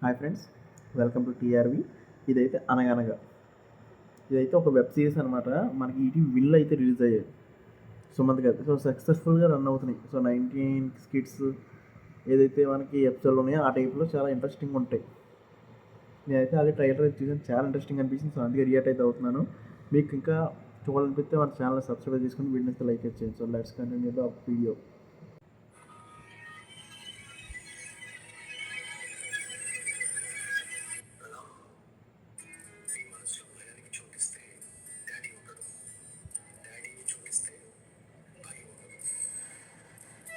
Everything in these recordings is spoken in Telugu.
Hi friends, welcome to TRV. ఇదైతే అనగనగా ఇదైతే ఒక వెబ్ సిరీస్ అనమాట. మనకి ఈటీవీ విల్ అయితే రిలీజ్ అయ్యాయి సుమంత్ గారు. సో సక్సెస్ఫుల్గా రన్ అవుతున్నాయి. సో 19 స్కిట్స్ ఏదైతే మనకి ఎపిసోడ్లు ఉన్నాయో ఆ టైప్లో చాలా ఇంట్రెస్టింగ్ ఉంటాయి. నేనైతే అది ట్రైలర్ చూసాను, చాలా ఇంట్రెస్టింగ్ అనిపించింది. సో అందుకే రియాక్ట్ అయితే అవుతున్నాను. మీకు ఇంకా చూడాలనిపిస్తే మన ఛానల్ సబ్స్క్రైబ్ చేసుకుని వీడియోని లైక్ చేయండి. So let's continue the video.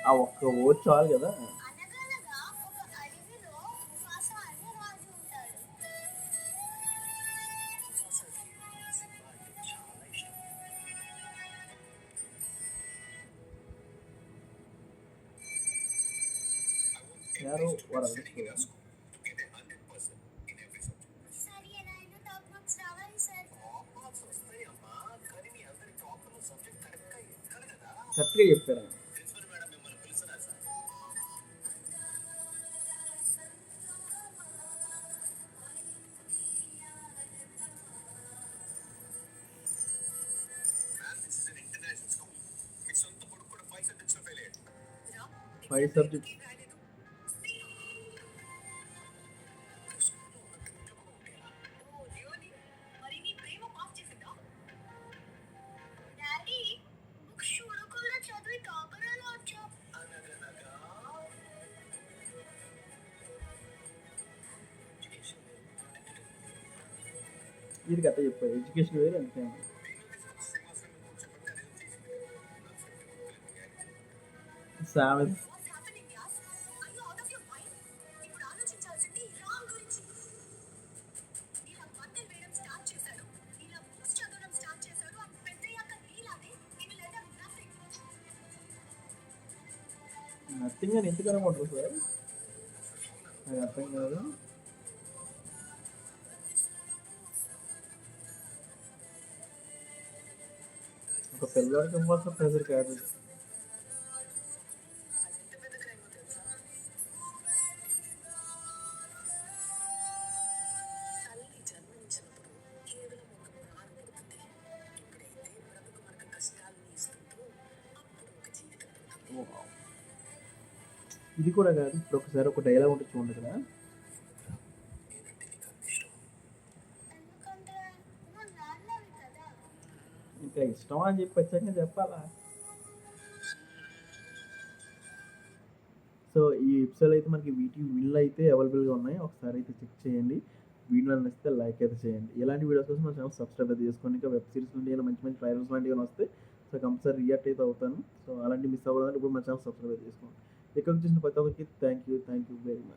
ఆ ఒక్క ఓట్ చాలు కదా. అనగనగా ఒక అడవిలో ముఫాసా అనే రాజు ఉంటాడు. యారో వరల్డ్ సరియైన టాప్ మార్క్స్ రావాలి సార్. కరెక్ట్గా చెప్పారు. ఫైవ్ సబ్జెక్ట్స్ మరి నీ ప్రేమ పాస్ చేసిందా? డాడీ, బుక్స్ చూడకుండా చదివి టాపర్ ఎలా వచ్చావు? ఇది కరెక్ట్ చెప్పారు. ఎడ్యుకేషన్ వేరు అంతే. సామెత What's happening, Yas? Are you out of your mind? ఇప్పుడు ఆలోచించాల్సింది రామ్ గురించి. ఇలా బట్టలు వేయడం స్టార్ట్ చేశాడు, ఇలా బుక్స్ చదవడం స్టార్ట్ చేశాడు. అని పెద్దయ్యాక నీలాగే he will end up nothing. Nothing అని ఎందుకు అనుకుంటారు సార్? నాకు అర్థం కాదు. ఒక పిల్లవాడికి ఇవ్వాల్సిన ప్రెజర్ కాదు. తల్లి జన్మనిచ్చినప్పుడు కేవలం ఒక ప్రాణం పుడుతుంది. ఎప్పుడైతే బ్రతుకు మనకు కష్టాలను ఇస్తుందో అప్పుడు ఒక జీవితం పుడుతుంది. Wow. ఇది కూడా కాదు. ఇప్పుడు ఒకసారి ఒక డైలాగ్ ఉంటుంది చూడండి కదా. ఎందుకంటే నువ్వు నాన్నవి కదా. ఇంకా ఇష్టం అని చెప్పి వచ్చాక చెప్పాలా. సో ఈ ఎపిసోడ్ అయితే మనకి వీటివి విల్ అయితే అవైలబుల్గా ఉన్నాయి. ఒకసారి అయితే చెక్ చేయండి. వీడియో నచ్చితే లైక్ అయితే చేయండి. ఇలాంటి వీడియోస్ కోసం మన ఛానల్ సబ్స్క్రైబ్ అయితే చేసుకోండి. ఇంకా వెబ్ సిరీస్ నుండి మంచి మంచి ట్రైలర్స్ లాంటివి వస్తే సో కంపల్సరీ రియాక్ట్ అయితే అవుతాను. సో అలాంటి మిస్ అవ్వడానికి ఇప్పుడు మన ఛానల్ సబ్స్క్రైబ్ అయితే చేసుకోండి. ఇక్కడ చూసిన ప్రతి ఒక్కరికి థ్యాంక్ యూ వెరీ మచ్.